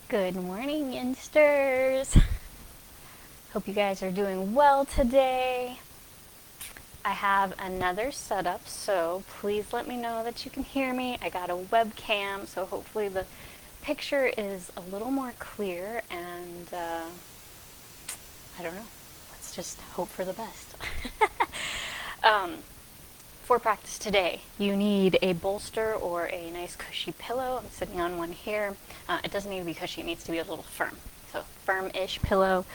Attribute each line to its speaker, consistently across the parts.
Speaker 1: Good morning, Yinsters. Hope you guys are doing well today. I have another setup, so please let me know that you can hear me. I got a webcam, so hopefully the picture is a little more clear, and I don't know. Let's just hope for the best. For practice today, you need a bolster or a nice cushy pillow. I'm sitting on one here. It doesn't need to be cushy, it needs to be a little firm. So, firm-ish pillow,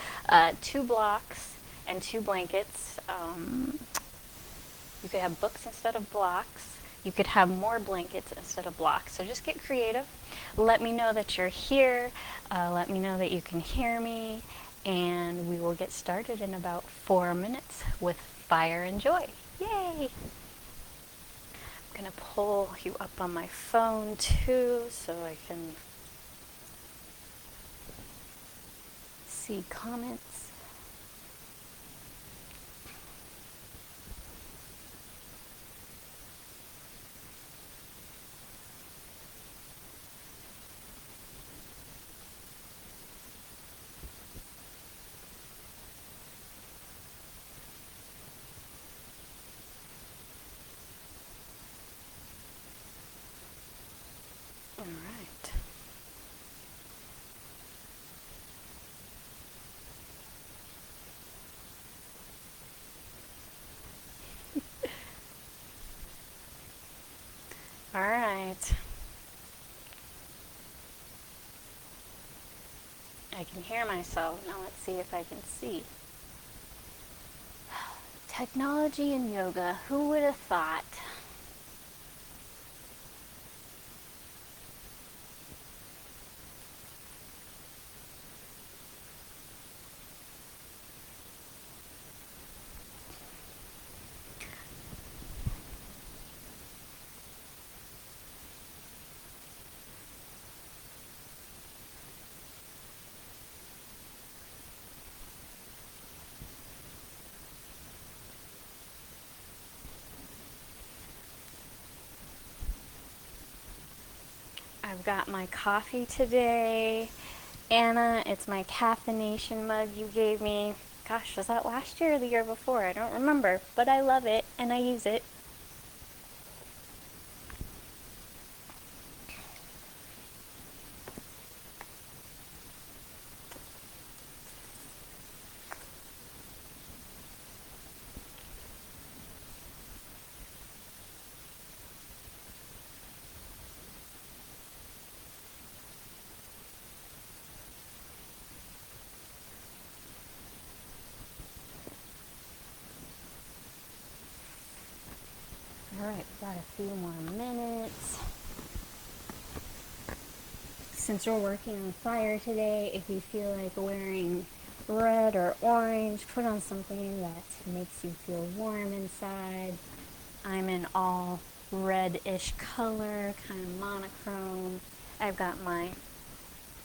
Speaker 1: 2 blocks, and 2 blankets. You could have books instead of blocks. You could have more blankets instead of blocks. So just get creative. Let me know that you're here. Let me know that you can hear me. And we will get started in about 4 minutes with fire and joy. Yay! I'm going to pull you up on my phone too so I can see comments. All right. All right. I can hear myself. Now let's see if I can see. Technology and yoga. Who would have thought? I've got my coffee today. Anna, it's my caffeination mug you gave me. Gosh, was that last year or the year before? I don't remember, but I love it and I use it. All right, got a few more minutes. Since we're working on fire today, if you feel like wearing red or orange, put on something that makes you feel warm inside. I'm in all red-ish color, kind of monochrome. I've got my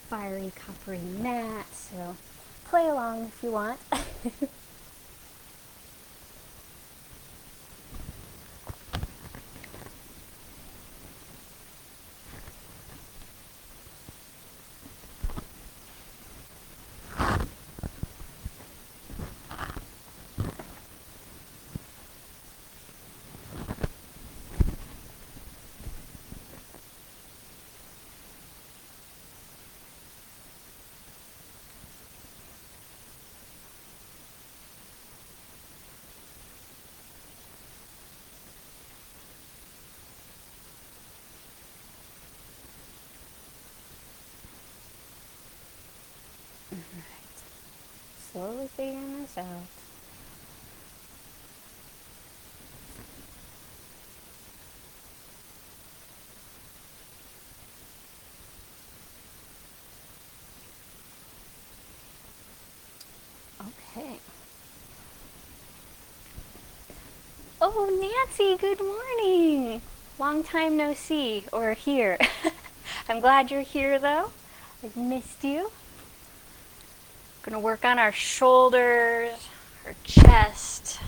Speaker 1: fiery coppery mat, so play along if you want. Alright, slowly figuring this out. Okay. Oh, Nancy, good morning. Long time no see or hear. I'm glad you're here though. I've missed you. Gonna work on our shoulders, our chest,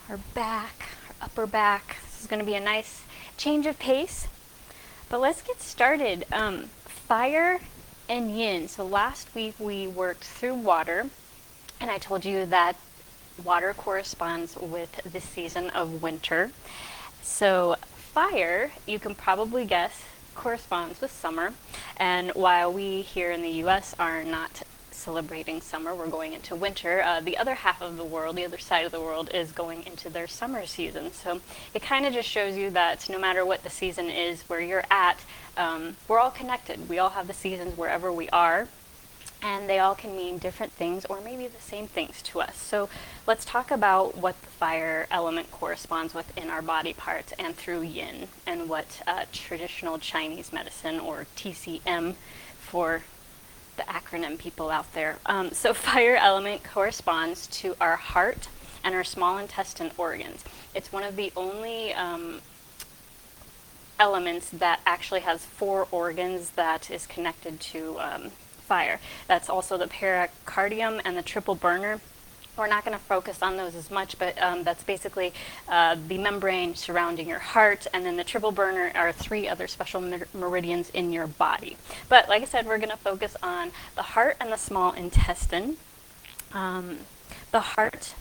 Speaker 1: our back, our upper back. This is gonna be a nice change of pace. But let's get started. Fire and yin. So last week we worked through water, and I told you that water corresponds with this season of winter. So fire, you can probably guess, corresponds with summer. And while we here in the US are not celebrating summer, we're going into winter, the other half of the world, the other side of the world, is going into their summer season. So it kind of just shows you that no matter what the season is where you're at, we're all connected. We all have the seasons wherever we are, and they all can mean different things or maybe the same things to us. So let's talk about what the fire element corresponds with in our body parts and through yin, and what traditional Chinese medicine, or TCM for the acronym people out there. So fire element corresponds to our heart and our small intestine organs. It's one of the only elements that actually has 4 organs that is connected to fire. That's also the pericardium and the triple burner. We're not going to focus on those as much, but that's basically the membrane surrounding your heart, and then the triple burner are 3 other special meridians in your body. But like I said, we're going to focus on the heart and the small intestine. The heart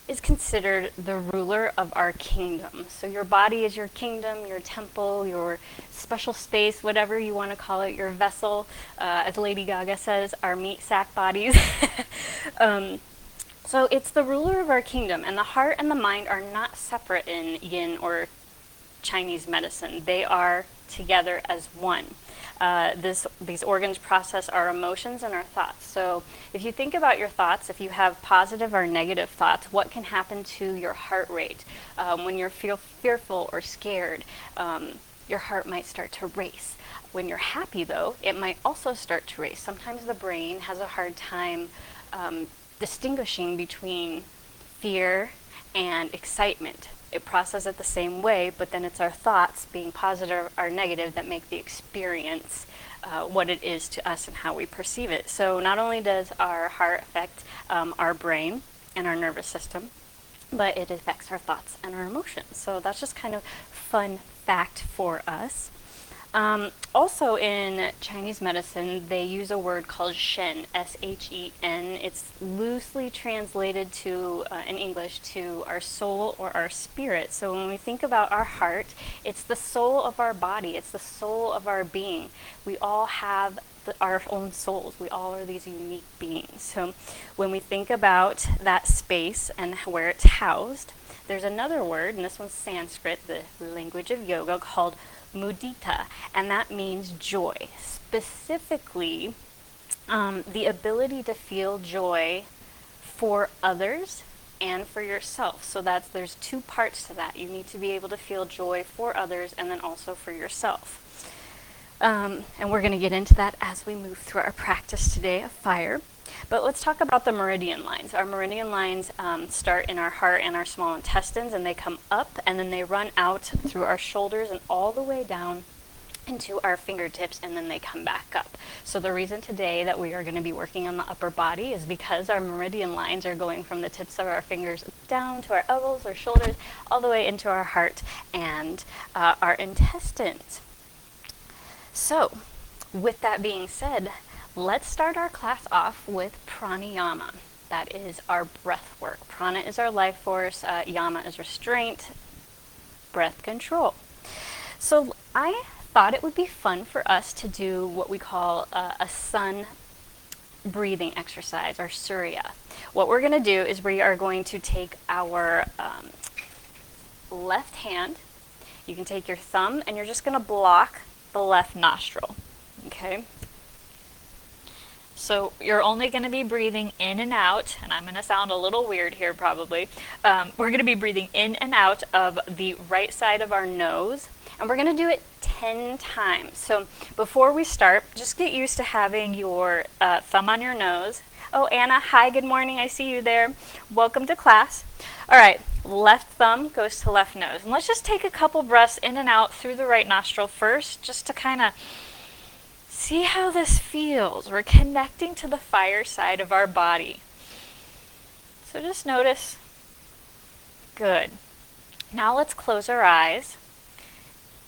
Speaker 1: is considered the ruler of our kingdom. So your body is your kingdom, your temple, your special space, whatever you want to call it, your vessel. As Lady Gaga says, our meat sack bodies. So it's the ruler of our kingdom, and the heart and the mind are not separate in yin or Chinese medicine. They are together as one. These organs process our emotions and our thoughts. So if you think about your thoughts, if you have positive or negative thoughts, what can happen to your heart rate? When you feel fearful or scared, your heart might start to race. When you're happy, though, it might also start to race. Sometimes the brain has a hard time distinguishing between fear and excitement. It processes it the same way, but then it's our thoughts, being positive or negative, that make the experience what it is to us and how we perceive it. So not only does our heart affect our brain and our nervous system, but it affects our thoughts and our emotions. So that's just kind of fun fact for us. Also in Chinese medicine, they use a word called Shen, S-H-E-N. It's loosely translated to, in English, to our soul or our spirit. So when we think about our heart, it's the soul of our body. It's the soul of our being. We all have our own souls. We all are these unique beings. So when we think about that space and where it's housed, there's another word, and this one's Sanskrit, the language of yoga, called mudita, and that means joy. Specifically, the ability to feel joy for others and for yourself. So there's 2 parts to that. You need to be able to feel joy for others and then also for yourself. And we're going to get into that as we move through our practice today of fire. But let's talk about the meridian lines. Our meridian lines start in our heart and our small intestines, and they come up, and then they run out through our shoulders and all the way down into our fingertips, and then they come back up. So the reason today that we are going to be working on the upper body is because our meridian lines are going from the tips of our fingers down to our elbows or shoulders, all the way into our heart and our intestines. So with that being said, let's start our class off with pranayama. That is our breath work. Prana is our life force, yama is restraint, breath control. So I thought it would be fun for us to do what we call a sun breathing exercise, or surya. What we're going to do is we are going to take our left hand. You can take your thumb, and you're just going to block the left nostril. Okay? So you're only going to be breathing in and out, and I'm going to sound a little weird here probably. We're going to be breathing in and out of the right side of our nose, and we're going to do it 10 times. So before we start, just get used to having your thumb on your nose. Oh, Anna, hi, good morning, I see you there. Welcome to class. All right, left thumb goes to left nose. And let's just take a couple breaths in and out through the right nostril first, just to kind of see how this feels. We're connecting to the fire side of our body. So just notice. Good. Now let's close our eyes.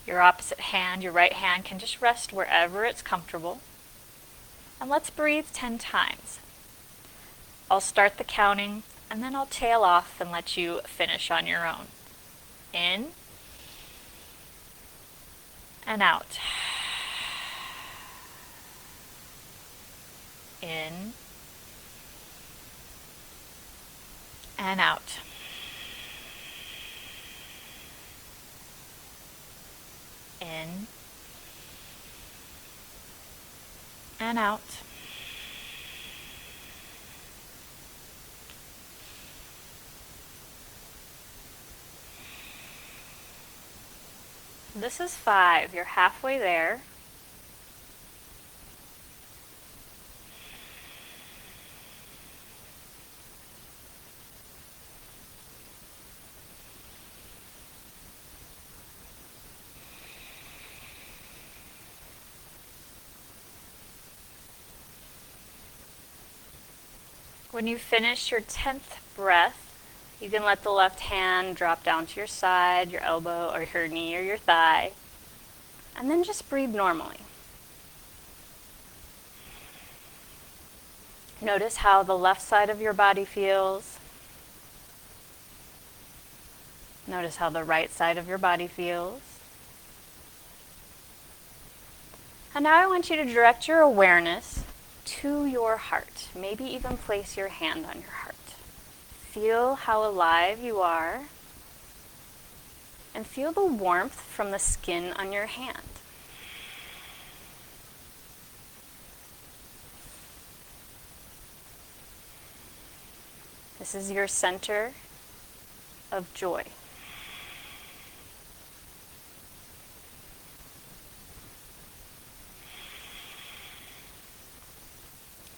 Speaker 1: Your opposite hand, your right hand, can just rest wherever it's comfortable.
Speaker 2: And let's breathe 10 times. I'll start the counting, and then I'll tail off and let you finish on your own. In and out. In and out. In and out. This is 5. You're halfway there. When you finish your 10th breath, you can let the left hand drop down to your side, your elbow, or your knee, or your thigh. And then just breathe normally. Notice how the left side of your body feels. Notice how the right side of your body feels. And now I want you to direct your awareness to your heart. Maybe even place your hand on your heart. Feel how alive you are. And feel the warmth from the skin on your hand. This is your center of joy.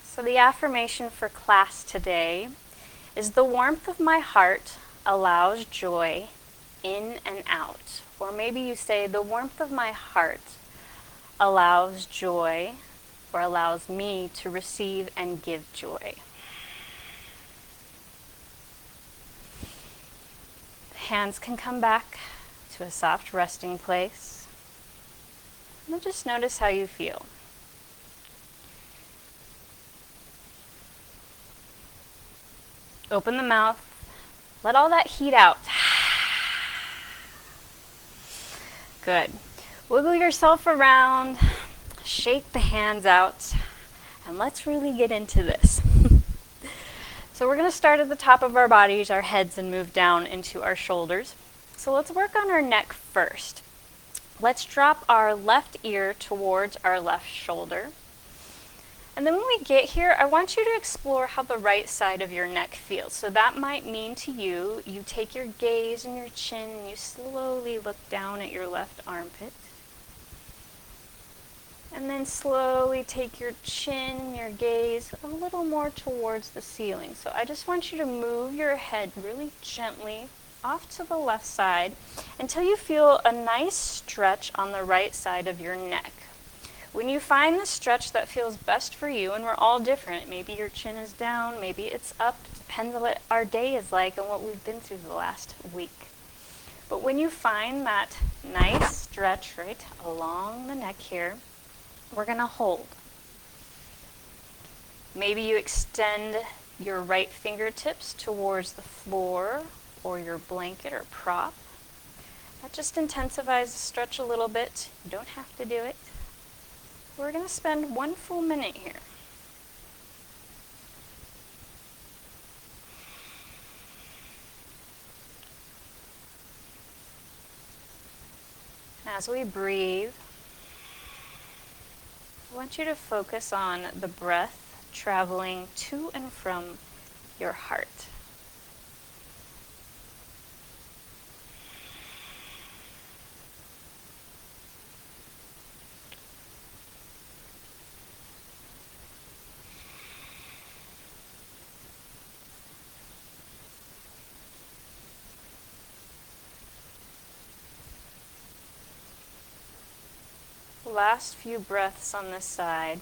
Speaker 2: So the affirmation for class today is the warmth of my heart allows joy in and out. Or maybe you say the warmth of my heart allows joy or allows me to receive and give joy. Hands can come back to a soft resting place. And then just notice how you feel. Open the mouth. Let all that heat out. Good. Wiggle yourself around. Shake the hands out. And let's really get into this. So we're going to start at the top of our bodies, our heads, and move down into our shoulders. So let's work on our neck first. Let's drop our left ear towards our left shoulder. And then when we get here, I want you to explore how the right side of your neck feels. So that might mean to you, you take your gaze and your chin and you slowly look down at your left armpit. And then slowly take your chin and your gaze a little more towards the ceiling. So I just want you to move your head really gently off to the left side until you feel a nice stretch on the right side of your neck. When you find the stretch that feels best for you, and we're all different, maybe your chin is down, maybe it's up, depends on what our day is like and what we've been through the last week. But when you find that nice stretch right along the neck here, we're going to hold. Maybe you extend your right fingertips towards the floor or your blanket or prop. That just intensifies the stretch a little bit. You don't have to do it. We're going to spend 1 full minute here. As we breathe, I want you to focus on the breath traveling to and from your heart. Last few breaths on this side.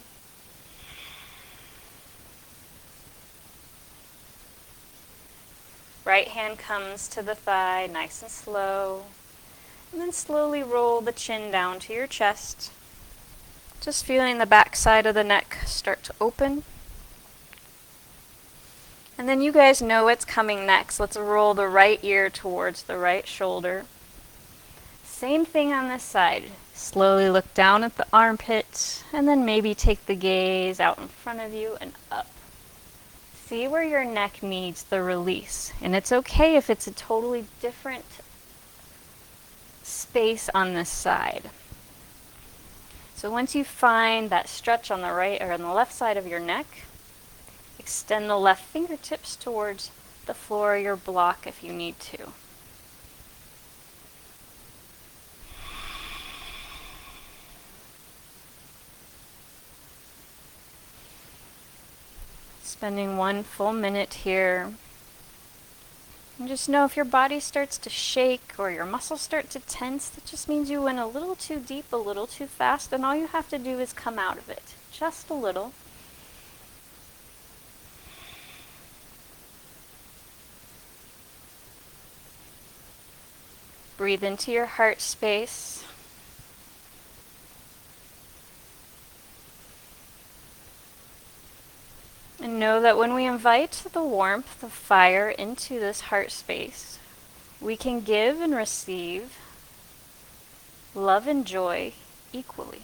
Speaker 2: Right hand comes to the thigh, nice and slow. And then slowly roll the chin down to your chest. Just feeling the back side of the neck start to open. And then you guys know what's coming next. Let's roll the right ear towards the right shoulder. Same thing on this side. Slowly look down at the armpit, and then maybe take the gaze out in front of you and up. See where your neck needs the release. And it's okay if it's a totally different space on this side. So once you find that stretch on the right or on the left side of your neck, extend the left fingertips towards the floor of your block if you need to. Spending 1 full minute here. And just know if your body starts to shake or your muscles start to tense, that just means you went a little too deep, a little too fast, and all you have to do is come out of it. Just a little. Breathe into your heart space. And know that when we invite the warmth, the fire into this heart space, we can give and receive love and joy equally.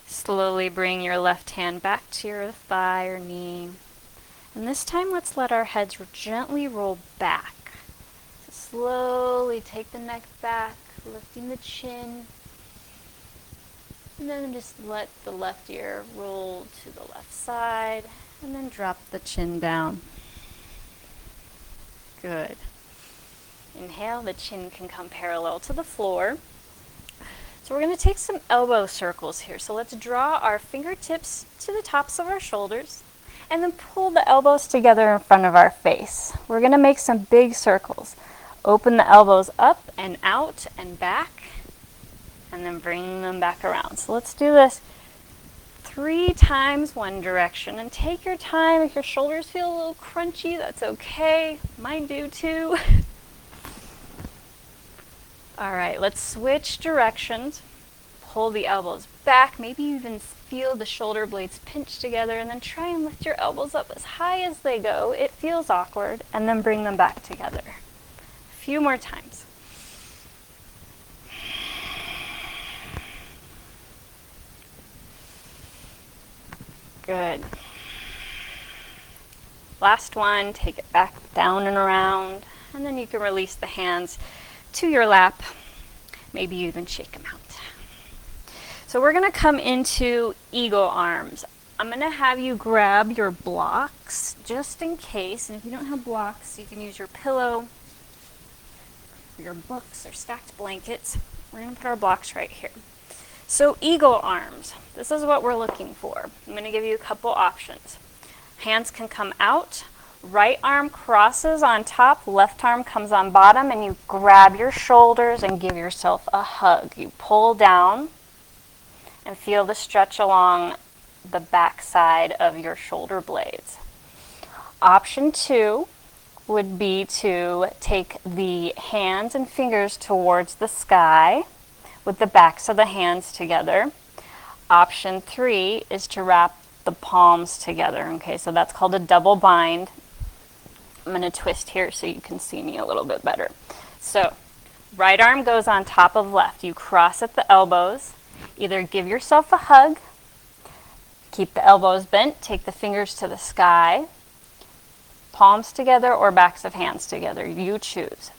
Speaker 2: Slowly bring your left hand back to your thigh or knee. And this time let's let our heads gently roll back. So slowly take the neck back, lifting the chin. And then just let the left ear roll to the left side. And then drop the chin down. Good. Inhale, the chin can come parallel to the floor. So we're going to take some elbow circles here. So let's draw our fingertips to the tops of our shoulders and then pull the elbows together in front of our face. We're going to make some big circles. Open the elbows up and out and back, and then bring them back around. So let's do this 3 times one direction, and take your time. If your shoulders feel a little crunchy, that's okay. Mine do too. All right, let's switch directions. Pull the elbows back. Maybe even feel the shoulder blades pinch together, and then try and lift your elbows up as high as they go. It feels awkward, and then bring them back together. A few more times. Good. Last one, take it back down and around, and then you can release the hands to your lap. Maybe you even shake them out. So we're going to come into eagle arms. I'm going to have you grab your blocks just in case, and if you don't have blocks, you can use your pillow, or your books, or stacked blankets. We're going to put our blocks right here. So eagle arms, this is what we're looking for. I'm going to give you a couple options. Hands can come out. Right arm crosses on top, left arm comes on bottom, and you grab your shoulders and give yourself a hug. You pull down and feel the stretch along the back side of your shoulder blades. Option 2 would be to take the hands and fingers towards the sky with the backs of the hands together. Option 3 is to wrap the palms together. Okay, so that's called a double bind. I'm going to twist here so you can see me a little bit better. So, right arm goes on top of left. You cross at the elbows. Either give yourself a hug, keep the elbows bent, take the fingers to the sky, palms together or backs of hands together. You choose.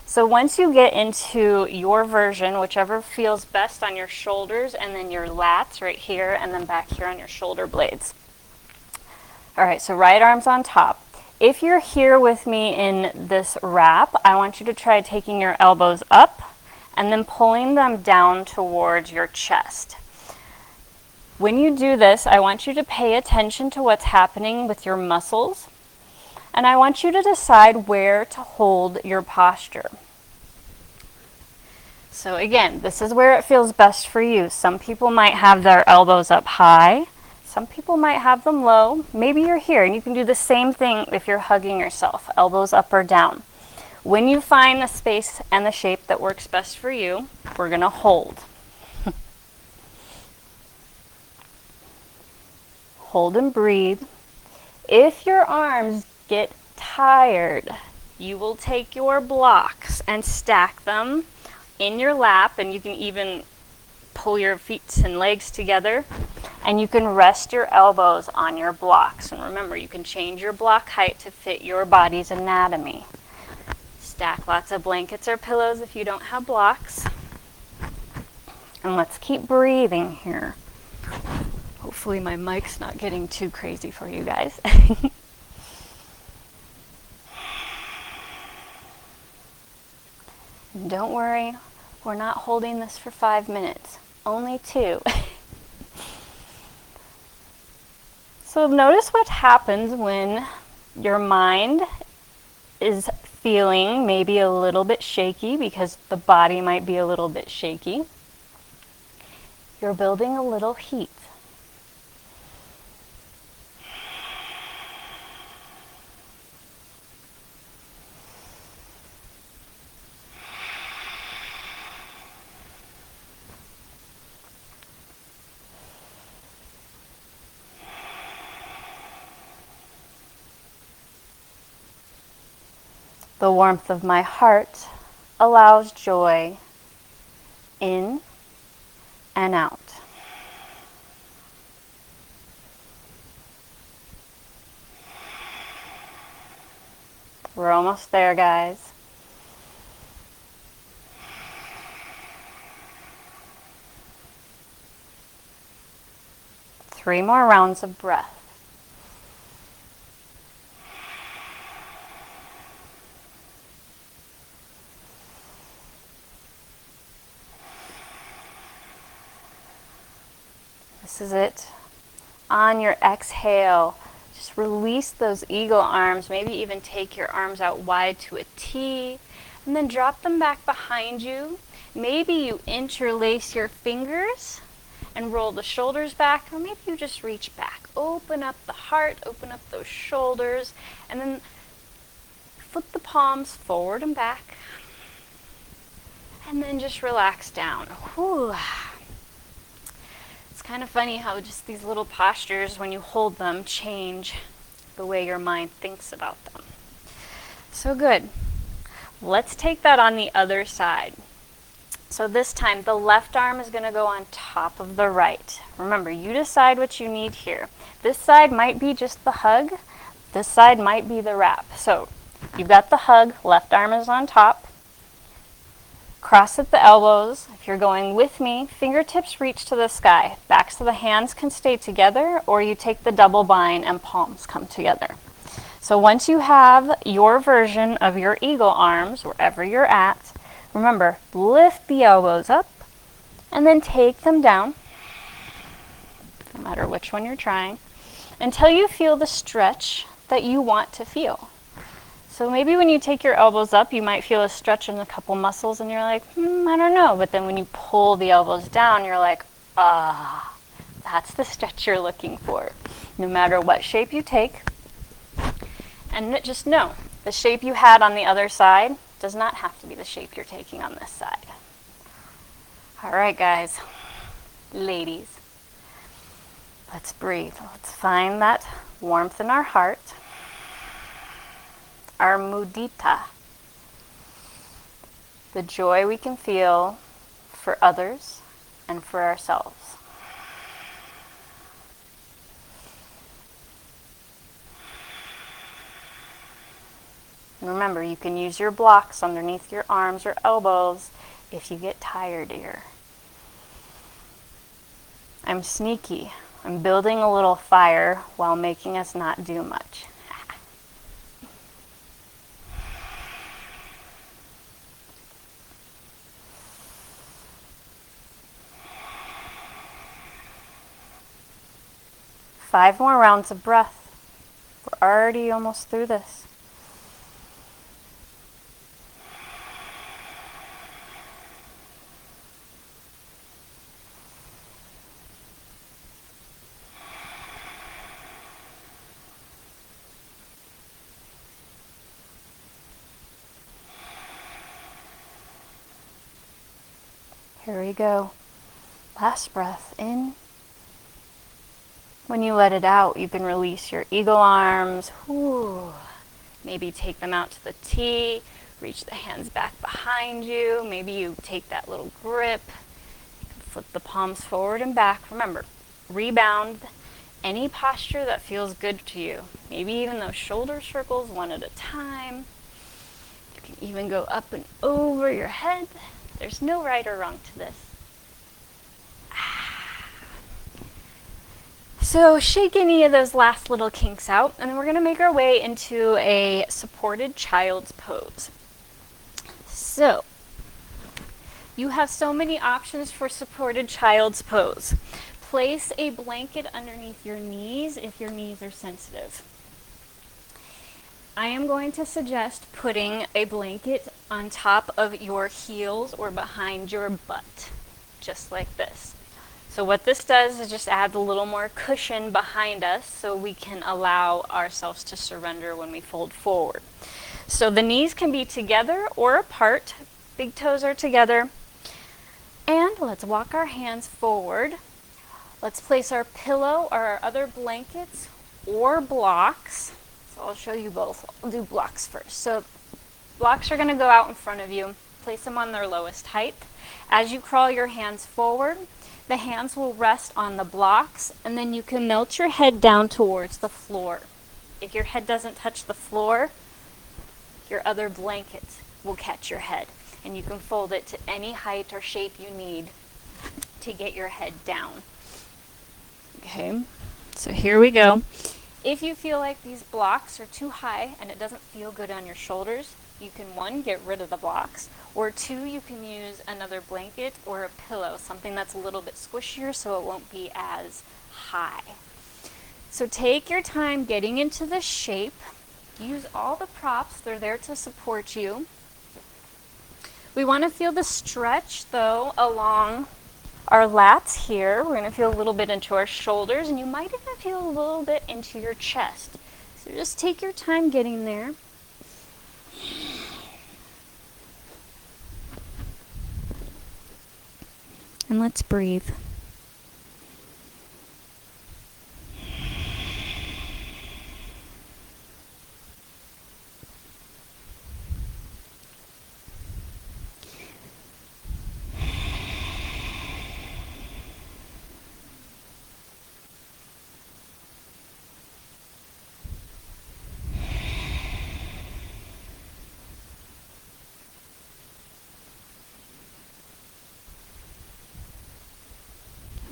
Speaker 2: So once you get into your version, whichever feels best on your shoulders, and then your lats right here, and then back here on your shoulder blades. All right, so right arm's on top. If you're here with me in this wrap, I want you to try taking your elbows up and then pulling them down towards your chest. When you do this, I want you to pay attention to what's happening with your muscles, and I want you to decide where to hold your posture. So again, this is where it feels best for you. Some people might have their elbows up high. Some people might have them low. Maybe you're here and you can do the same thing if you're hugging yourself, elbows up or down. When you find the space and the shape that works best for you, we're going to hold. Hold and breathe. If your arms get tired, you will take your blocks and stack them in your lap, and you can even pull your feet and legs together, and you can rest your elbows on your blocks. And remember, you can change your block height to fit your body's anatomy. Stack lots of blankets or pillows if you don't have blocks. And let's keep breathing here. Hopefully my mic's not getting too crazy for you guys. Don't worry, we're not holding this for 5 minutes, only 2. So notice what happens when your mind is feeling maybe a little bit shaky because the body might be a little bit shaky. You're building a little heat. The warmth of my heart allows joy in and out. We're almost there, guys. Three more rounds of breath. This is it. On your exhale, just release those eagle arms. Maybe even take your arms out wide to a T, and then drop them back behind you. Maybe you interlace your fingers and roll the shoulders back, or maybe you just reach back. Open up the heart, open up those shoulders, and then flip the palms forward and back, and then just relax down. Whew. It's kind of funny how just these little postures, when you hold them, change the way your mind thinks about them. So good. Let's take that on the other side. So this time, the left arm is going to go on top of the right. Remember, you decide what you need here. This side might be just the hug. This side might be the wrap. So you've got the hug, left arm is on top. Cross at the elbows. If you're going with me, fingertips reach to the sky. Backs of the hands can stay together, or you take the double bind and palms come together. So once you have your version of your eagle arms, wherever you're at, remember, lift the elbows up and then take them down, no matter which one you're trying, until you feel the stretch that you want to feel. So maybe when you take your elbows up, you might feel a stretch in a couple muscles and you're like, I don't know. But then when you pull the elbows down, you're like, that's the stretch you're looking for. No matter what shape you take. And just know, the shape you had on the other side does not have to be the shape you're taking on this side. All right, guys, ladies, let's breathe. Let's find that warmth in our heart. Our mudita, the joy we can feel for others and for ourselves. And remember, you can use your blocks underneath your arms or elbows if you get tired here. I'm sneaky. I'm building a little fire while making us not do much. Five more rounds of breath. We're already almost through this.
Speaker 1: Here we go. Last breath in. When you let it out, you can release your eagle arms. Whew. Maybe take them out to the T. Reach the hands back behind you. Maybe you take that little grip. You can flip the palms forward and back. Remember, rebound any posture that feels good to you. Maybe even those shoulder circles one at a time. You can even go up and over your head. There's no right or wrong to this. So shake any of those last little kinks out, and then we're going to make our way into a supported child's pose. So, you have so many options for supported child's pose. Place a blanket underneath your knees if your knees are sensitive. I am going to suggest putting a blanket on top of your heels or behind your butt, just like this. So what this does is just add a little more cushion behind us so we can allow ourselves to surrender when we fold forward. So the knees can be together or apart. Big toes are together. And let's walk our hands forward. Let's place our pillow or our other blankets or blocks. So I'll show you both. I'll do blocks first. So blocks are going to go out in front of you. Place them on their lowest height. As you crawl your hands forward, the hands will rest on the blocks, and then you can melt your head down towards the floor. If your head doesn't touch the floor, your other blanket will catch your head, and you can fold it to any height or shape you need to get your head down. Okay, so here we go. If you feel like these blocks are too high and it doesn't feel good on your shoulders, you can, one, get rid of the blocks, or two, you can use another blanket or a pillow, something that's a little bit squishier so it won't be as high. So take your time getting into the shape. Use all the props, they're there to support you. We want to feel the stretch, though, along our lats here. We're going to feel a little bit into our shoulders, and you might even feel a little bit into your chest. So just take your time getting there. And let's breathe.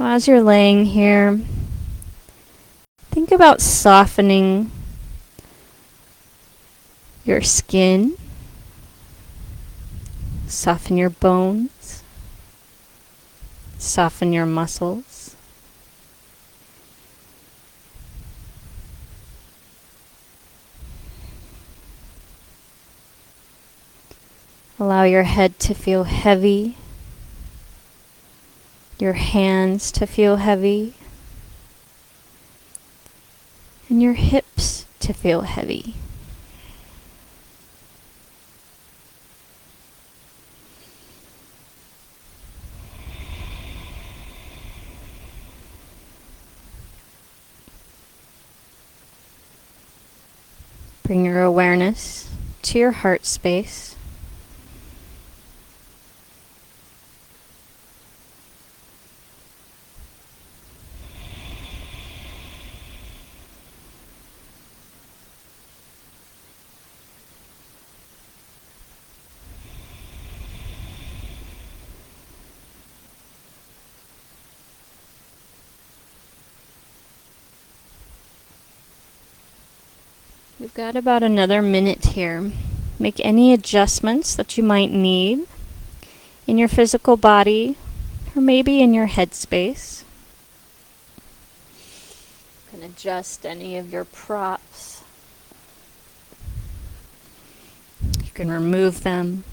Speaker 1: As you're laying here, think about softening your skin, soften your bones, soften your muscles. Allow your head to feel heavy, your hands to feel heavy, and your hips to feel heavy. Bring your awareness to your heart space. We've got about another minute here. Make any adjustments that you might need in your physical body or maybe in your headspace. You can adjust any of your props. You can remove them.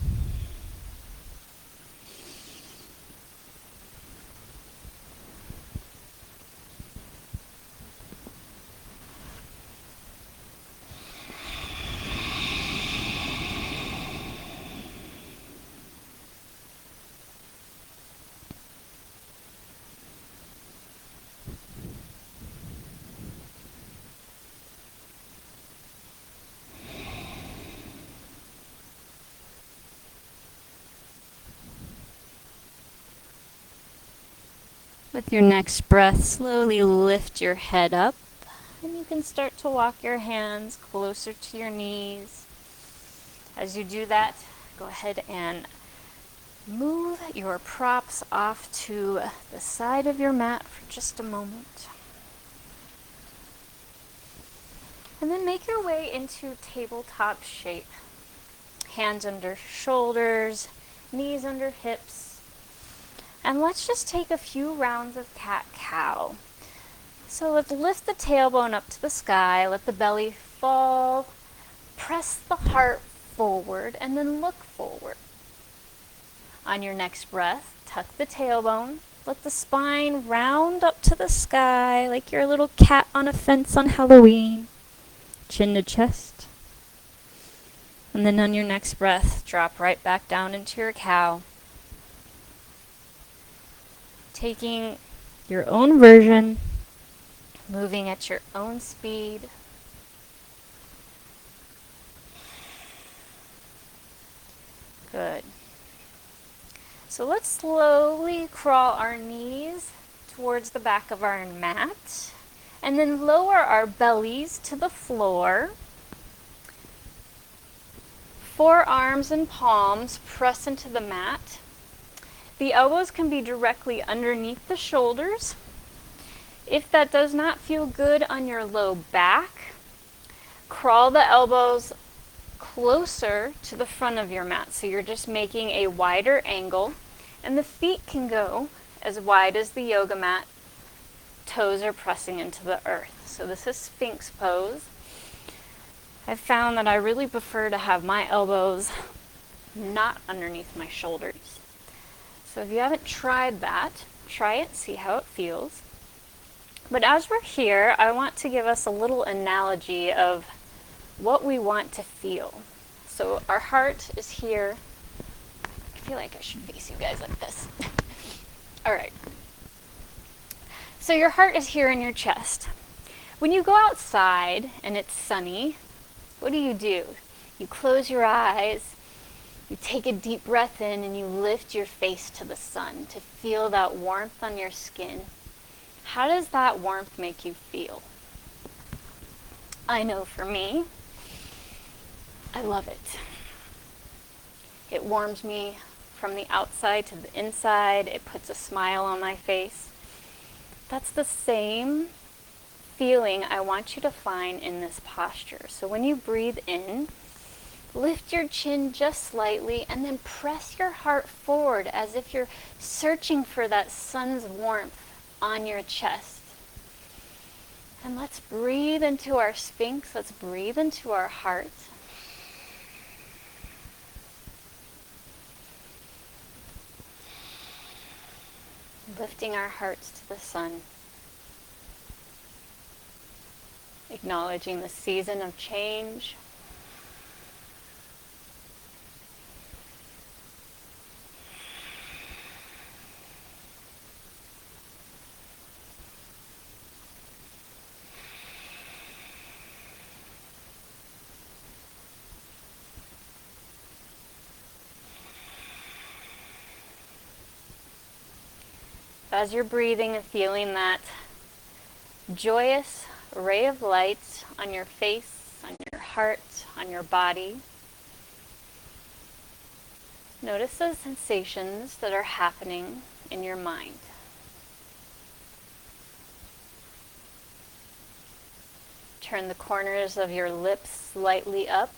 Speaker 2: With your next breath, slowly lift your head up, and you can start to walk your hands closer to your knees. As you do that, go ahead and move your props off to the side of your mat for just a moment. And then make your way into tabletop shape. Hands under shoulders, knees under hips. And let's just take a few rounds of cat-cow. So let's lift the tailbone up to the sky, let the belly fall, press the heart forward, and then look forward. On your next breath, tuck the tailbone, let the spine round up to the sky like you're a little cat on a fence on Halloween. Chin to chest. And then on your next breath, drop right back down into your cow. Taking your own version, moving at your own speed. Good. So let's slowly crawl our knees towards the back of our mat, and then lower our bellies to the floor. Forearms and palms press into the mat. The elbows can be directly underneath the shoulders. If that does not feel good on your low back, crawl the elbows closer to the front of your mat. So you're just making a wider angle, and the feet can go as wide as the yoga mat. Toes are pressing into the earth. So this is Sphinx pose. I've found that I really prefer to have my elbows not underneath my shoulders. So if you haven't tried that, try it, see how it feels. But as we're here, I want to give us a little analogy of what we want to feel. So our heart is here. I feel like I should face you guys like this. All right. So your heart is here in your chest. When you go outside and it's sunny, what do? You close your eyes, you take a deep breath in, and you lift your face to the sun to feel that warmth on your skin. How does that warmth make you feel? I know for me, I love it. It warms me from the outside to the inside. It puts a smile on my face. That's the same feeling I want you to find in this posture. So when you breathe in, lift your chin just slightly and then press your heart forward as if you're searching for that sun's warmth on your chest. And let's breathe into our Sphinx. Let's breathe into our heart. Lifting our hearts to the sun. Acknowledging the season of change. As you're breathing and feeling that joyous ray of light on your face, on your heart, on your body, notice those sensations that are happening in your mind. Turn the corners of your lips slightly up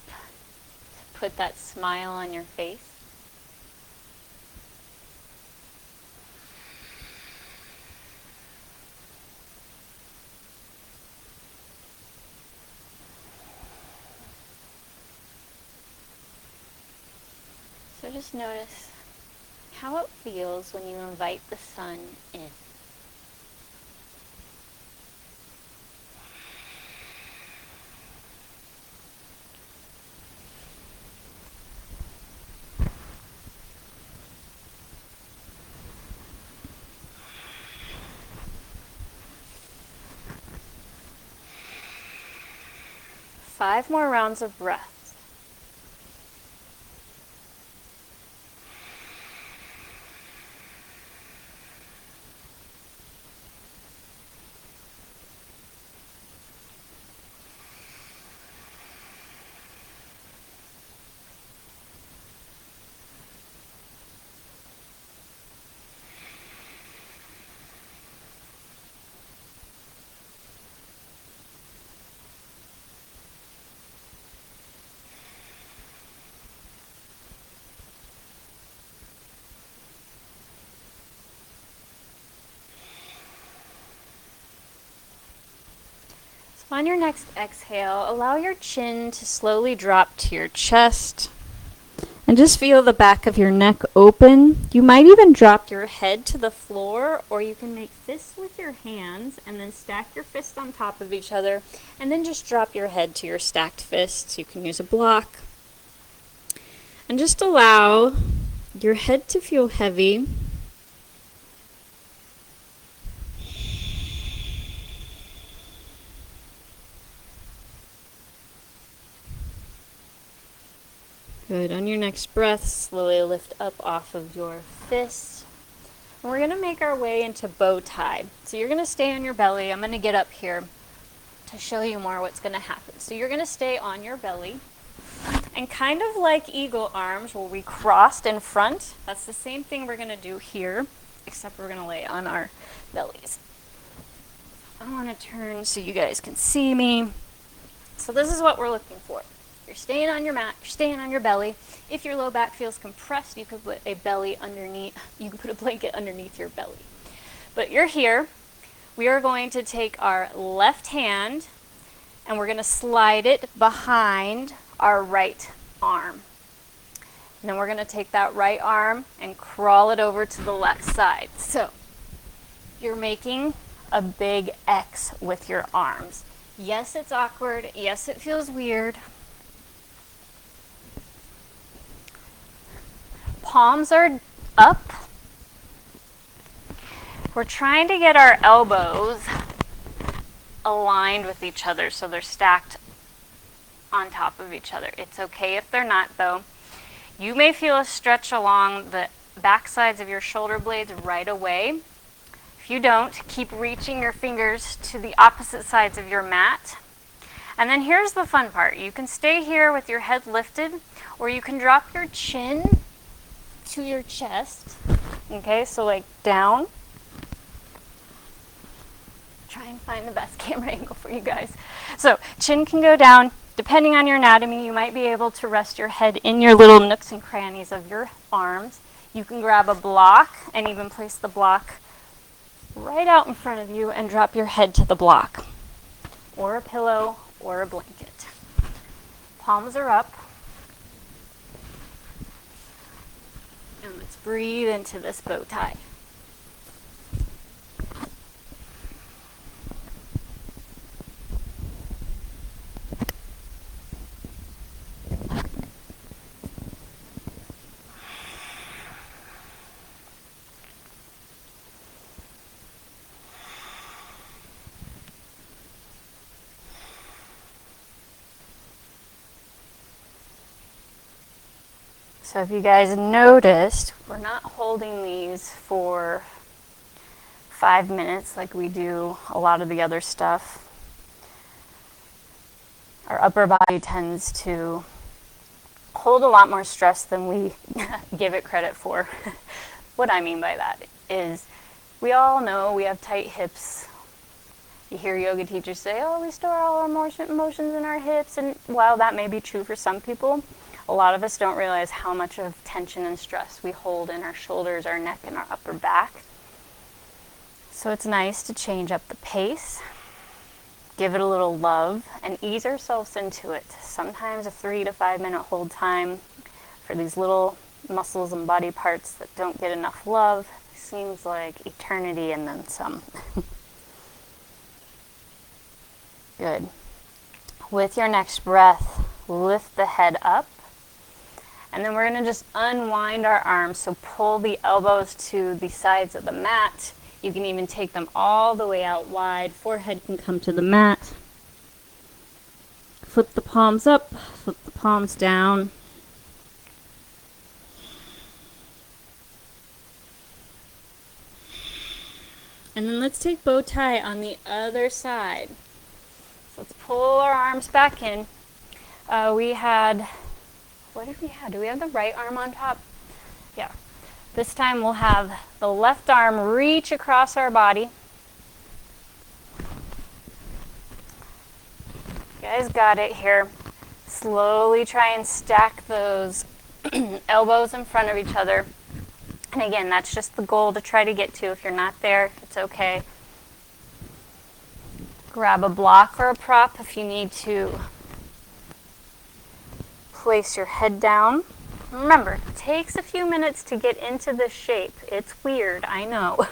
Speaker 2: to put that smile on your face. So just notice how it feels when you invite the sun in. Five more rounds of breath. On your next exhale, allow your chin to slowly drop to your chest. And just feel the back of your neck open. You might even drop your head to the floor, or you can make fists with your hands and then stack your fists on top of each other, and then just drop your head to your stacked fists. You can use a block. And just allow your head to feel heavy. Good. On your next breath, slowly lift up off of your fists. And we're going to make our way into bow tie. So you're going to stay on your belly. I'm going to get up here to show you more what's going to happen. So you're going to stay on your belly. And kind of like eagle arms where we crossed in front, that's the same thing we're going to do here, except we're going to lay on our bellies. I want to turn so you guys can see me. So this is what we're looking for. You're staying on your mat, you're staying on your belly. If your low back feels compressed, you could put a blanket underneath your belly. But you're here. We are going to take our left hand and we're going to slide it behind our right arm. And then we're going to take that right arm and crawl it over to the left side. So you're making a big X with your arms. Yes, it's awkward. Yes, it feels weird. Palms are up. We're trying to get our elbows aligned with each other so they're stacked on top of each other. It's okay if they're not, though. You may feel a stretch along the back sides of your shoulder blades right away. If you don't, keep reaching your fingers to the opposite sides of your mat. And then here's the fun part. You can stay here with your head lifted, or you can drop your chin to your chest. Okay, so like down. Try and find the best camera angle for you guys. So chin can go down. Depending on your anatomy, you might be able to rest your head in your little nooks and crannies of your arms. You can grab a block and even place the block right out in front of you and drop your head to the block, or a pillow, or a blanket. Palms are up. And let's breathe into this bow tie. So if you guys noticed, we're not holding these for 5 minutes like we do a lot of the other stuff. Our upper body tends to hold a lot more stress than we give it credit for. What I mean by that is we all know we have tight hips. You hear yoga teachers say, oh, we store all our emotions in our hips. And while that may be true for some people, a lot of us don't realize how much of tension and stress we hold in our shoulders, our neck, and our upper back. So it's nice to change up the pace, give it a little love, and ease ourselves into it. Sometimes a 3 to 5 minute hold time for these little muscles and body parts that don't get enough love seems like eternity and then some. Good. With your next breath, lift the head up. And then we're going to just unwind our arms. So pull the elbows to the sides of the mat. You can even take them all the way out wide. Forehead can come to the mat. Flip the palms up, flip the palms down. And then let's take bow tie on the other side. So let's pull our arms back in. We had... What did we have? Do we have the right arm on top? Yeah. This time we'll have the left arm reach across our body. You guys got it here. Slowly try and stack those elbows in front of each other. And again, that's just the goal to try to get to. If you're not there, it's okay. Grab a block or a prop if you need to place your head down. Remember, it takes a few minutes to get into this shape. It's weird, I know.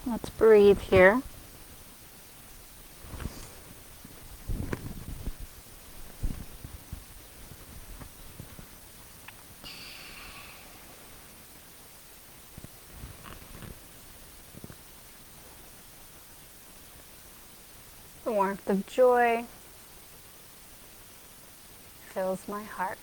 Speaker 2: Let's breathe here. The warmth of joy fills my heart.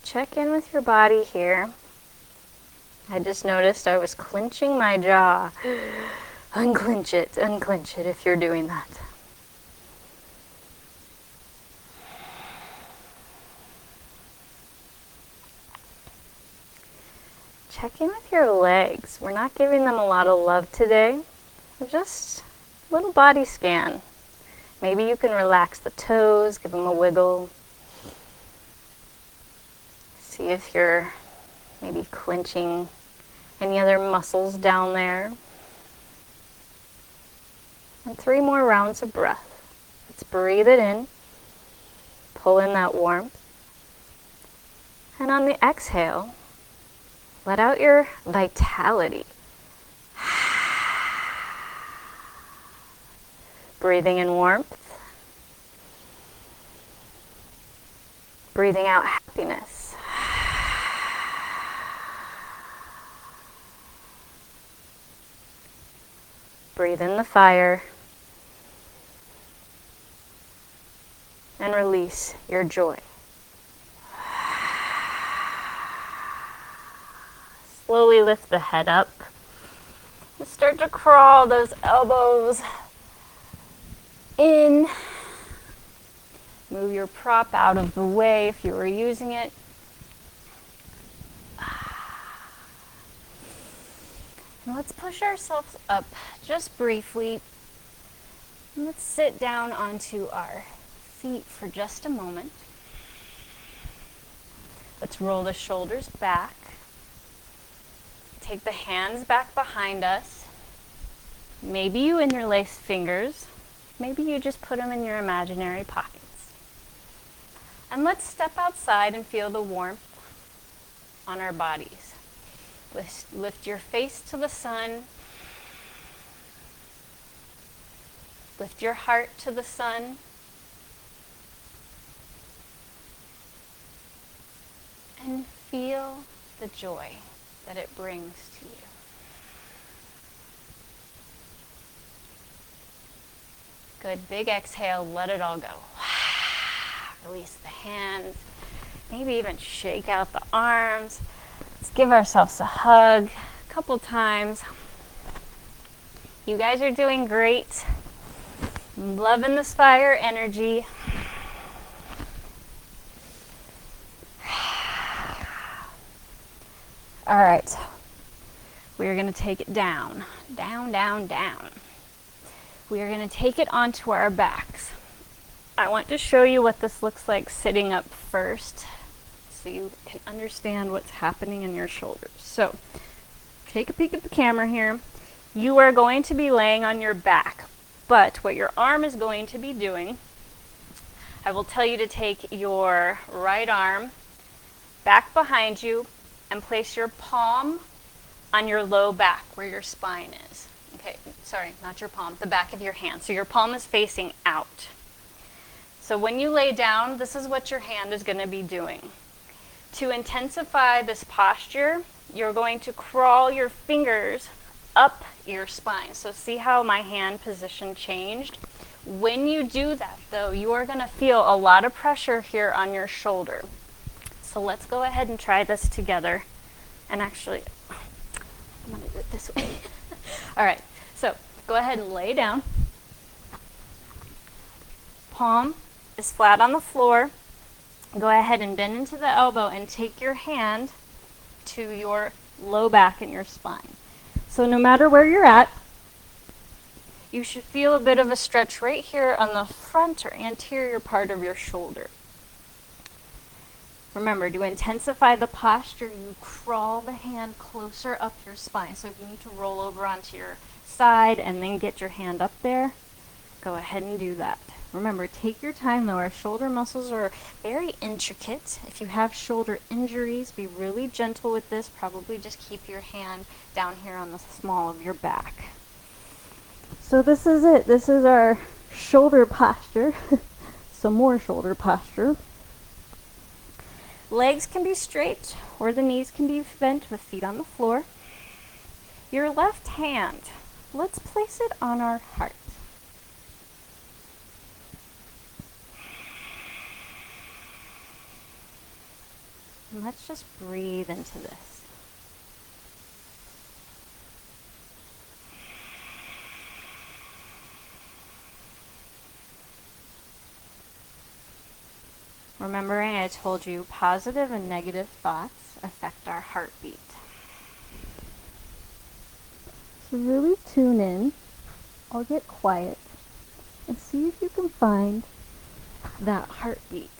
Speaker 2: Check in with your body here. I just noticed I was clenching my jaw. Unclench it if you're doing that. Check in with your legs. We're not giving them a lot of love today. Just a little body scan. Maybe you can relax the toes, give them a wiggle. See if you're maybe clenching any other muscles down there. And 3 more rounds of breath. Let's breathe it in. Pull in that warmth. And on the exhale, let out your vitality. Breathing in warmth. Breathing out happiness. Breathe in the fire and release your joy. Slowly lift the head up and start to crawl those elbows in. Move your prop out of the way if you were using it. And let's push ourselves up just briefly. And let's sit down onto our feet for just a moment. Let's roll the shoulders back. Take the hands back behind us. Maybe you interlace fingers. Maybe you just put them in your imaginary pockets. And let's step outside and feel the warmth on our bodies. Lift your face to the sun. Lift your heart to the sun. And feel the joy that it brings to you. Good, big exhale, let it all go. Release the hands, maybe even shake out the arms. Let's give ourselves a hug a couple times. You guys are doing great. I'm loving this fire energy. All right, we're going to take it down, down, down, down. We are going to take it onto our backs. I want to show you what this looks like sitting up first so you can understand what's happening in your shoulders. So, take a peek at the camera here. You are going to be laying on your back, but what your arm is going to be doing, I will tell you to take your right arm back behind you and place your palm on your low back where your spine is. Okay, sorry, not your palm, the back of your hand. So your palm is facing out. So when you lay down, this is what your hand is going to be doing. To intensify this posture, you're going to crawl your fingers up your spine. So see how my hand position changed? When you do that, though, you are going to feel a lot of pressure here on your shoulder. So let's go ahead and try this together. And actually, I'm going to do it this way. All right, so go ahead and lay down. Palm is flat on the floor. Go ahead and bend into the elbow and take your hand to your low back and your spine. So no matter where you're at, you should feel a bit of a stretch right here on the front or anterior part of your shoulder. Remember, to intensify the posture, you crawl the hand closer up your spine. So if you need to roll over onto your side and then get your hand up there, go ahead and do that. Remember, take your time though. Our shoulder muscles are very intricate. If you have shoulder injuries, be really gentle with this. Probably just keep your hand down here on the small of your back. So this is it. This is our shoulder posture. Some more shoulder posture. Legs can be straight or the knees can be bent with feet on the floor. Your left hand, let's place it on our heart. And let's just breathe into this. Remembering I told you positive and negative thoughts affect our heartbeat. So really tune in. I'll get quiet and see if you can find that heartbeat.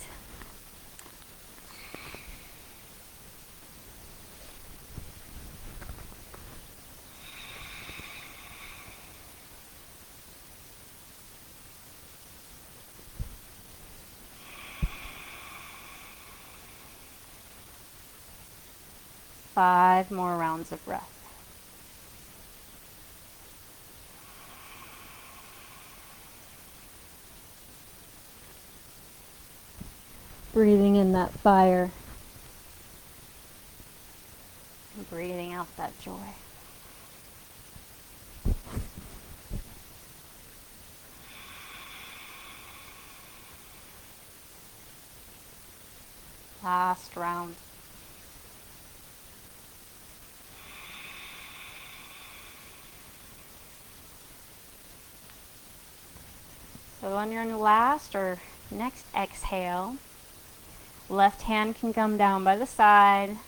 Speaker 2: Five more rounds of breath. Breathing in that fire. And breathing out that joy. Last round. So on your last or next exhale, left hand can come down by the side.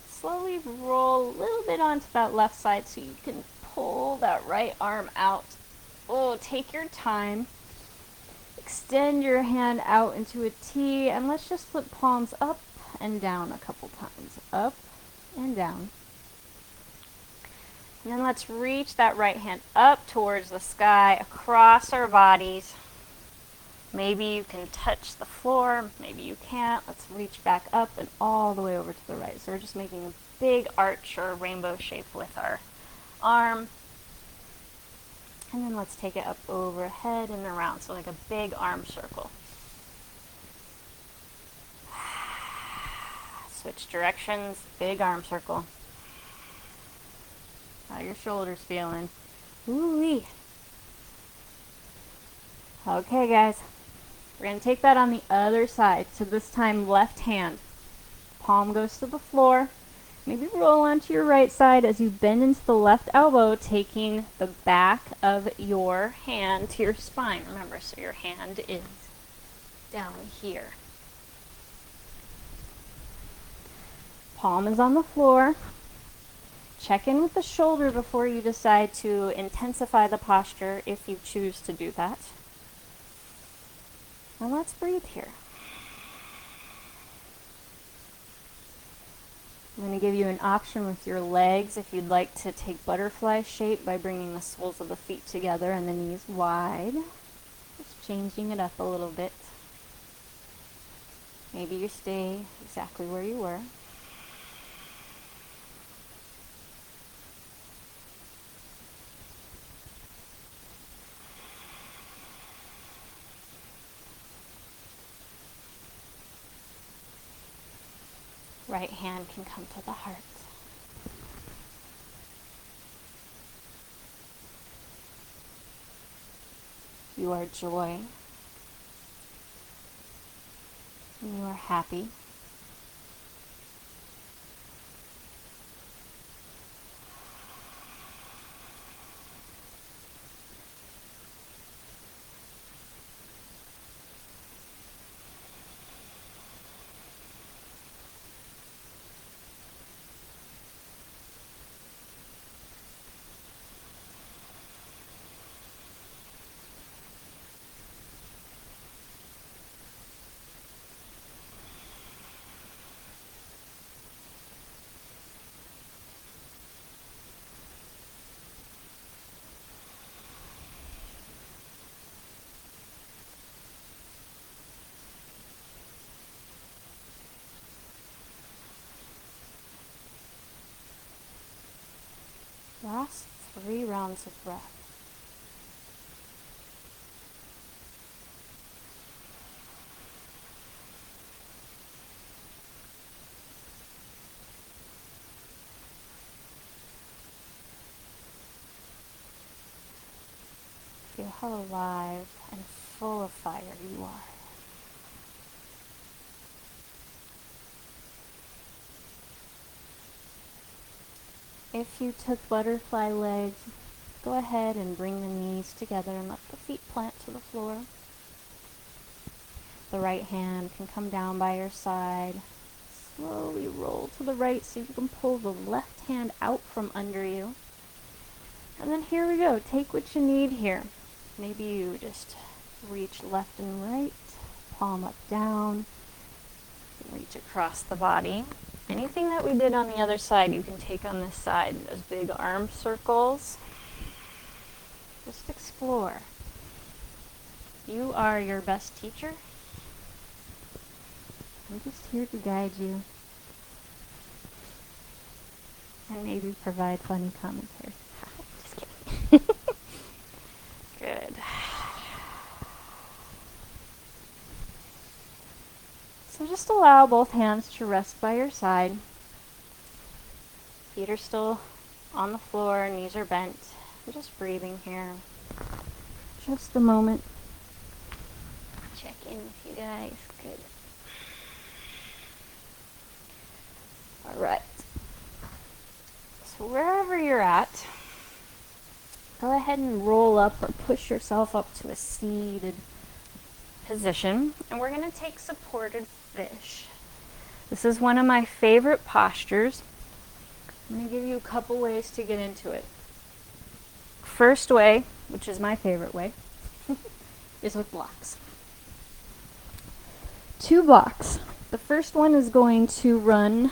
Speaker 2: Slowly roll a little bit onto that left side so you can pull that right arm out. Oh, take your time. Extend your hand out into a T, and let's just flip palms up and down a couple times. Up and down. And then let's reach that right hand up towards the sky, across our bodies. Maybe you can touch the floor, maybe you can't. Let's reach back up and all the way over to the right. So we're just making a big arch or rainbow shape with our arm. And then let's take it up overhead and around, so like a big arm circle. Switch directions, big arm circle. How your shoulders feeling? Ooh-wee. Okay, guys. We're going to take that on the other side. So this time, left hand. Palm goes to the floor. Maybe roll onto your right side as you bend into the left elbow, taking the back of your hand to your spine. Remember, so your hand is down here. Palm is on the floor. Check in with the shoulder before you decide to intensify the posture if you choose to do that. And let's breathe here. I'm going to give you an option with your legs if you'd like to take butterfly shape by bringing the soles of the feet together and the knees wide. Just changing it up a little bit. Maybe you stay exactly where you were.
Speaker 1: Right hand can come to the heart. You are joy. And you are happy. Last 3 rounds of breath. Feel how alive and full of fire you are. If you took butterfly legs, go ahead and bring the knees together and let the feet plant to the floor. The right hand can come down by your side. Slowly roll to the right so you can pull the left hand out from under you. And then here we go. Take what you need here. Maybe you just reach left and right, palm up down, reach across the body. Anything that we did on the other side, you can take on this side. Those big arm circles. Just explore. You are your best teacher. I'm just here to guide you. And maybe provide funny commentary. Just kidding. Good. So just allow both hands to rest by your side. Feet are still on the floor, knees are bent. I'm just breathing here. Just a moment. Check in with you guys. Good. All right. So wherever you're at, go ahead and roll up or push yourself up to a seated position. And we're going to take supported fish. This is one of my favorite postures. I'm going to give you a couple ways to get into it. First way, which is my favorite way, is with blocks. 2 blocks. The first one is going to run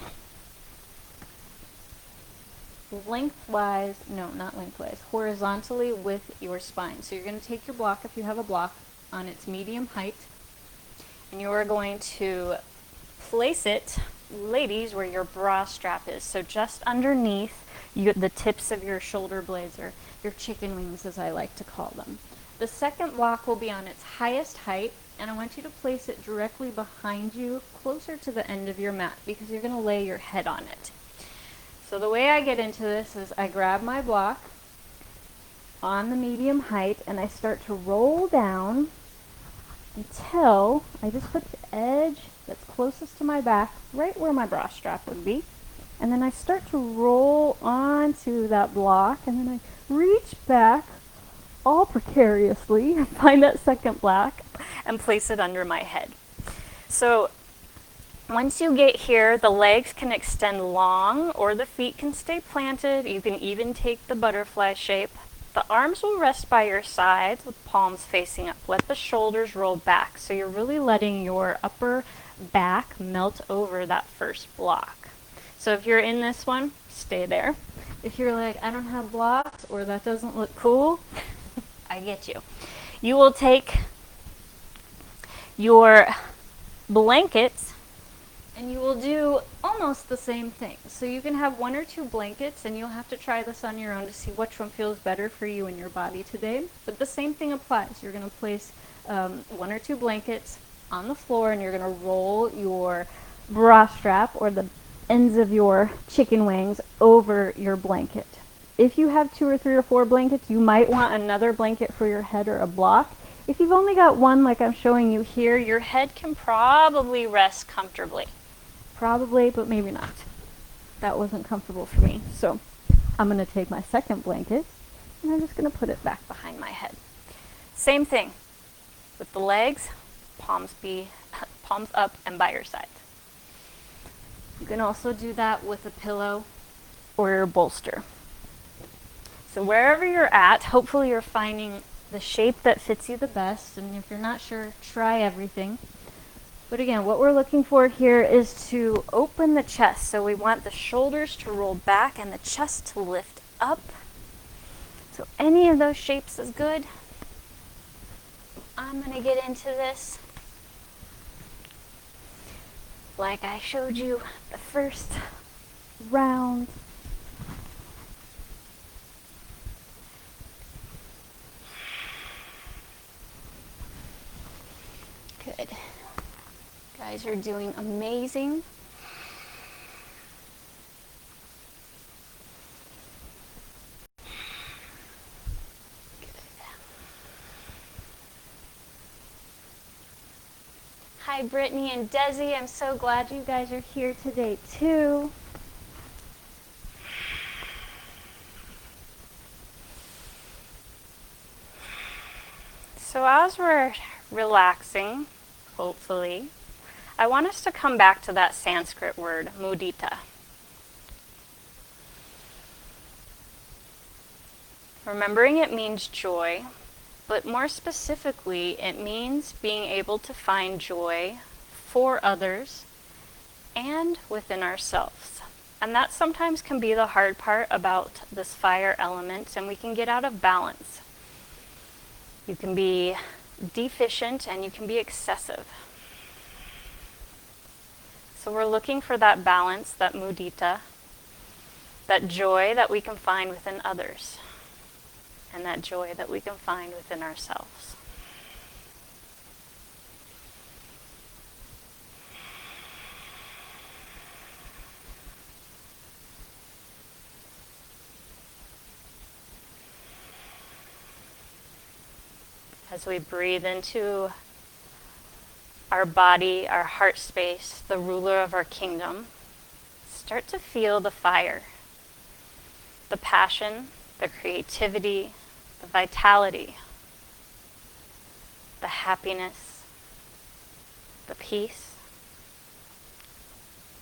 Speaker 1: horizontally with your spine. So you're going to take your block, if you have a block, on its medium height, and you are going to place it, ladies, where your bra strap is. So just underneath the tips of your shoulder blades, or your chicken wings, as I like to call them. The second block will be on its highest height, and I want you to place it directly behind you, closer to the end of your mat, because you're going to lay your head on it. So the way I get into this is I grab my block on the medium height, and I start to roll down until I just put the edge that's closest to my back, right where my bra strap would be. And then I start to roll onto that block, and then I reach back all precariously, find that second block, and place it under my head. So once you get here, the legs can extend long, or the feet can stay planted. You can even take the butterfly shape. The arms will rest by your sides with palms facing up. Let the shoulders roll back. So you're really letting your upper back melt over that first block. So if you're in this one, stay there. If you're like, I don't have blocks, or that doesn't look cool, I get you. You will take your blankets and you will do almost the same thing. So you can have 1 or 2 blankets, and you'll have to try this on your own to see which one feels better for you and your body today. But the same thing applies. You're going to place 1 or 2 blankets on the floor, and you're going to roll your bra strap, or the
Speaker 2: ends of your chicken wings over your blanket. If you have 2 or 3 or 4 blankets, you might want another blanket for your head or a block. If you've only got one, like I'm showing you here, your head can probably rest comfortably. Probably, but maybe not. That wasn't comfortable for me. So I'm going to take my second blanket and I'm just going to put it back behind my head. Same thing with the legs, palms up and by your sides. You can also do that with a pillow or your bolster. So wherever you're at, hopefully you're finding the shape that fits you the best. And if you're not sure, try everything. But again, what we're looking for here is to open the chest. So we want the shoulders to roll back and the chest to lift up. So any of those shapes is good. I'm going to get into this like I showed you the first round. Good. Guys are doing amazing. Good. Hi, Brittany and Desi. I'm so glad you guys are here today, too. So as we're relaxing, hopefully, I want us to come back to that Sanskrit word, mudita. Remembering it means joy, but more specifically, it means being able to find joy for others and within ourselves. And that sometimes can be the hard part about this fire element, and we can get out of balance. You can be deficient and you can be excessive. So we're looking for that balance, that mudita, that joy that we can find within others, and that joy that we can find within ourselves. As we breathe into our body, our heart space, the ruler of our kingdom, start to feel the fire, the passion, the creativity, the vitality, the happiness, the peace,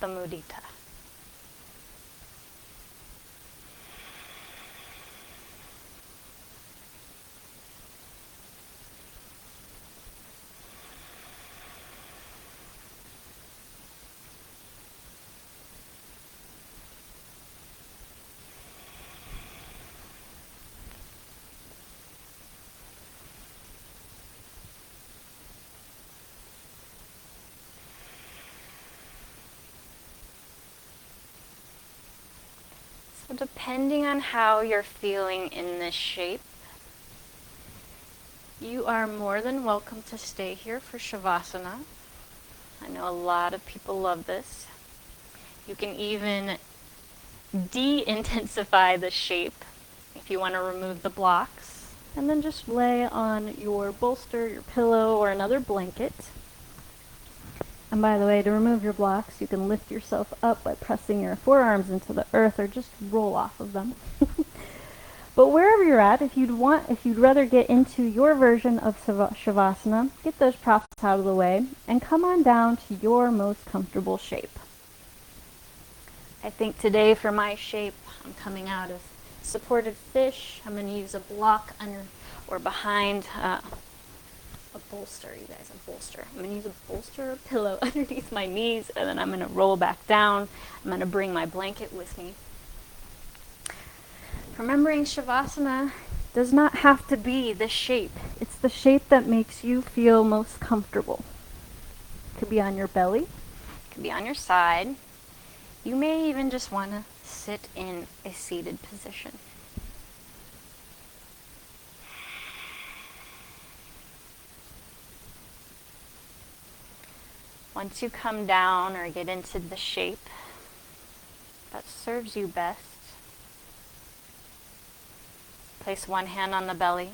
Speaker 2: the mudita. So depending on how you're feeling in this shape, you are more than welcome to stay here for Savasana. I know a lot of people love this. You can even de-intensify the shape if you want to remove the blocks, and then just lay on your bolster, your pillow, or another blanket. And by the way, to remove your blocks, you can lift yourself up by pressing your forearms into the earth or just roll off of them. But wherever you're at, if you'd rather get into your version of Shavasana, get those props out of the way and come on down to your most comfortable shape. I think today for my shape, I'm coming out of supported fish. I'm going to use a block under or behind a bolster, you guys, a bolster. I'm going to use a bolster or pillow underneath my knees, and then I'm going to roll back down. I'm going to bring my blanket with me. Remembering Shavasana does not have to be this shape. It's the shape that makes you feel most comfortable. It could be on your belly. It could be on your side. You may even just want to sit in a seated position. Once you come down or get into the shape,
Speaker 1: that serves you best. Place one hand on the belly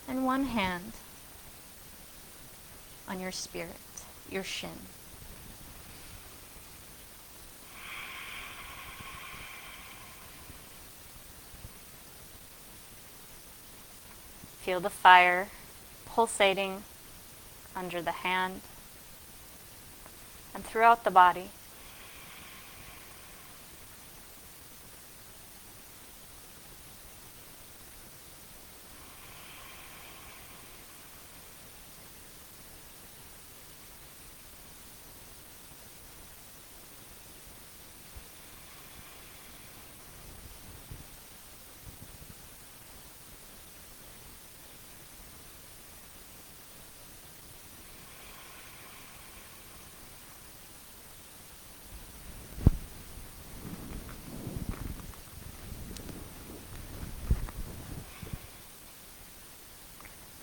Speaker 1: and one hand on your spirit, your shin. Feel the fire pulsating under the hand and throughout the body.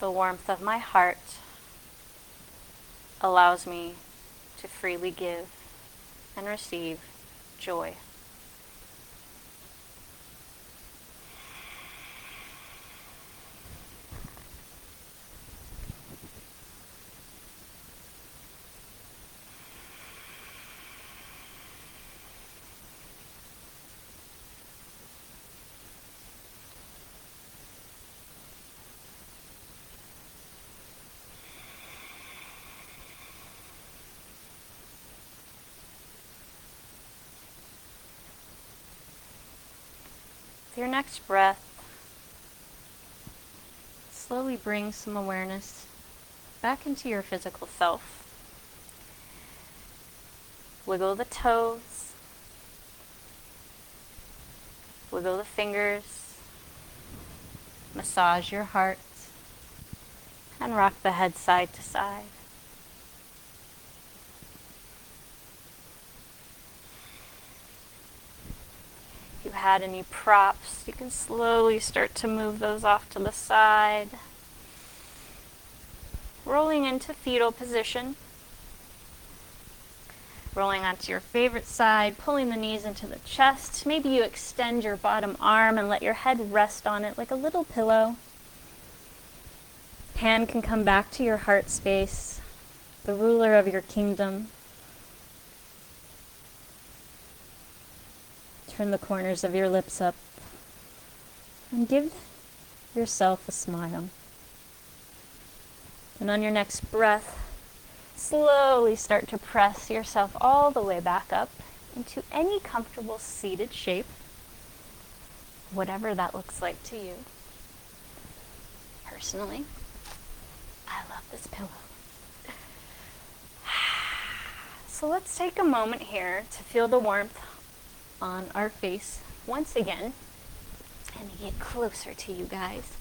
Speaker 1: The warmth of my heart allows me to freely give and receive joy. With your next breath, slowly bring some awareness back into your physical self. Wiggle the toes, wiggle the fingers, massage your heart, and rock the head side to side. If you had any props, you can slowly start to move those off to the side. Rolling into fetal position. Rolling onto your favorite side, pulling the knees into the chest. Maybe you extend your bottom arm and let your head rest on it like a little pillow. Hand can come back to your heart space, the ruler of your kingdom. Turn the corners of your lips up and give yourself a smile. And on your next breath, slowly start to press yourself all the way back up into any comfortable seated shape, whatever that looks like to you. Personally, I love this pillow. So let's take a moment here to feel the warmth on our face once again and get closer to you guys.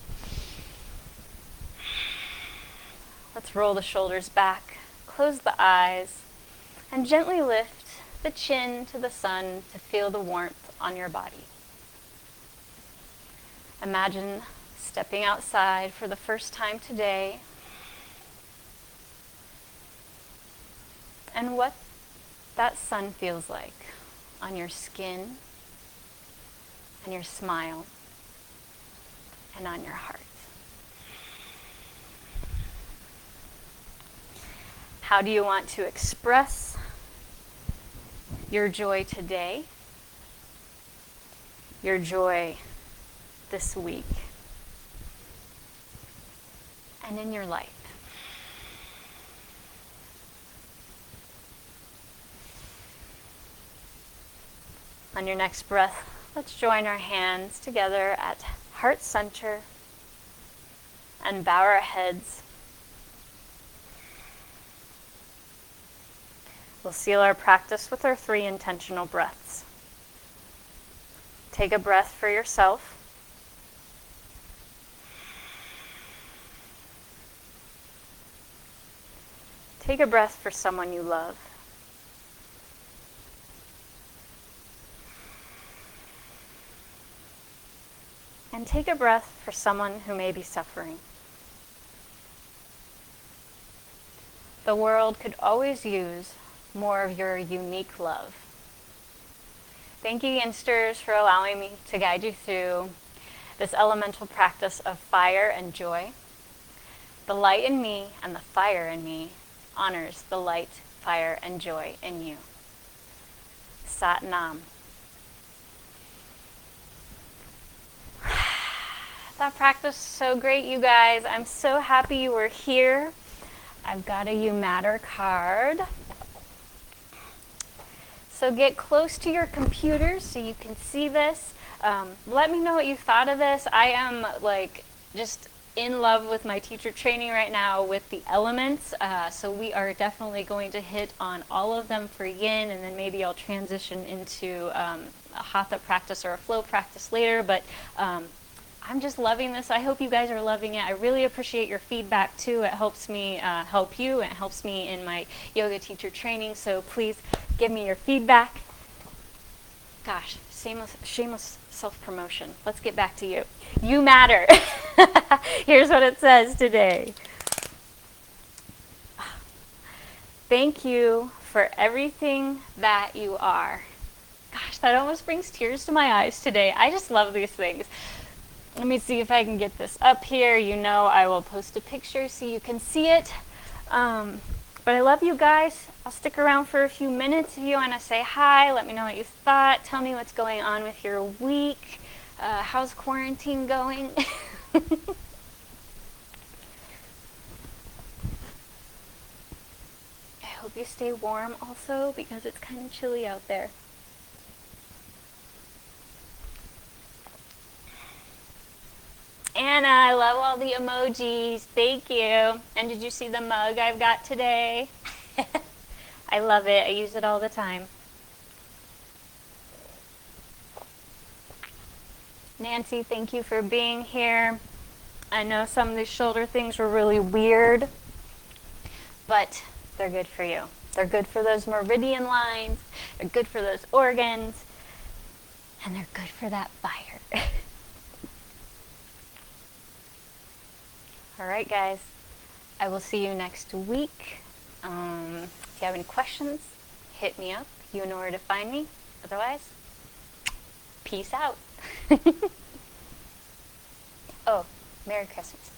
Speaker 1: Let's roll the shoulders back, close the eyes, and gently lift the chin to the sun to feel the warmth on your body. Imagine stepping outside for the first time today and what that sun feels like on your skin, and your smile, and on your heart. How do you want to express your joy today, your joy this week, and in your life? On your next breath, let's join our hands together at heart center and bow our heads. We'll seal our practice with our 3 intentional breaths. Take a breath for yourself. Take a breath for someone you love. And take a breath for someone who may be suffering. The world could always use more of your unique love. Thank you, Yinsters, for allowing me to guide you through this elemental practice of fire and joy. The light in me and the fire in me honors the light, fire, and joy in you. Sat Nam. That practice is so great, you guys. I'm so happy you were here. I've got a You Matter card. So get close to your computer so you can see this. Let me know what you thought of this. I am like just in love with my teacher training right now with the elements. So we are definitely going to hit on all of them for Yin, and then maybe I'll transition into a Hatha practice or a flow practice later. But I'm just loving this. I hope you guys are loving it. I really appreciate your feedback too. It helps me help you. It helps me in my yoga teacher training. So please give me your feedback. Gosh, shameless self-promotion. Let's get back to you. You matter. Here's what it says today. Thank you for everything that you are. Gosh, that almost brings tears to my eyes today. I just love these things. Let me see if I can get this up here. You know I will post a picture so you can see it. But I love you guys. I'll stick around for a few minutes if you want to say hi. Let me know what you thought. Tell me what's going on with your week. How's quarantine going? I hope you stay warm also because it's kind of chilly out there. Anna, I love all the emojis. Thank you. And did you see the mug I've got today? I love it. I use it all the time. Nancy, thank you for being here. I know some of these shoulder things were really weird, but they're good for you. They're good for those meridian lines. They're good for those organs. And they're good for that fire. All right, guys. I will see you next week. If you have any questions, hit me up. You know where to find me. Otherwise, peace out. Oh, Merry Christmas.